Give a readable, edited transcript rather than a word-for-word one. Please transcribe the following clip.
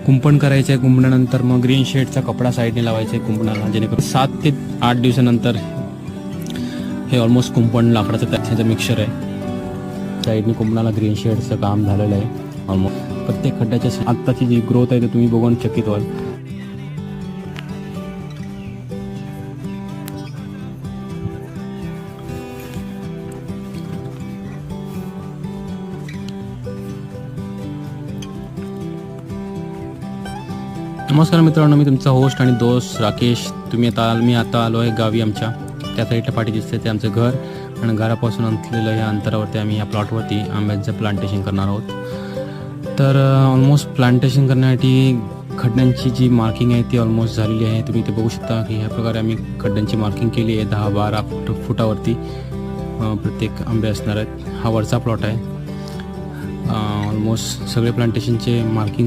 कुंपण करायचं आहे. कुंपणानंतर मग ग्रीन शेडचा कपडा साईडने लावायचा आहे कुंपणाला, जेणेकरून 7 ते 8 दिवसानंतर हे ऑलमोस्ट कुंपण लाकडाचं त्याचं मिक्सचर आहे. साईडने कुंपणाला ग्रीन शेडचं काम झालेलं आहे ऑलमोस्ट. प्रत्येक खड्ड्याच्या आत्ताची जी ग्रोथ आहे ते तुम्ही बघून चकित व्हाल. नमस्कार मित्रांनो, मी तुमचा होस्ट आणि दोस्त राकेश. मी आता आलो आहे गावी आमच्या. त्या साईडच्या पाठी दिसते ते आमचं घर, आणि घरापासून असलेलं या अंतरावरती आम्ही या प्लॉटवरती आंब्याचं प्लांटेशन करणार आहोत. तर ऑलमोस्ट प्लांटेशन करण्यासाठी खड्ड्यांची जी मार्किंग आहे ती ऑलमोस्ट झालेली आहे. तुम्ही ते बघू शकता की ह्या प्रकारे आम्ही खड्ड्यांची मार्किंग केली आहे. 10-12 फुटावरती प्रत्येक आंबे असणार आहेत. हा वरचा प्लॉट आहे. ऑलमोस्ट सगळे प्लांटेशनचे मार्किंग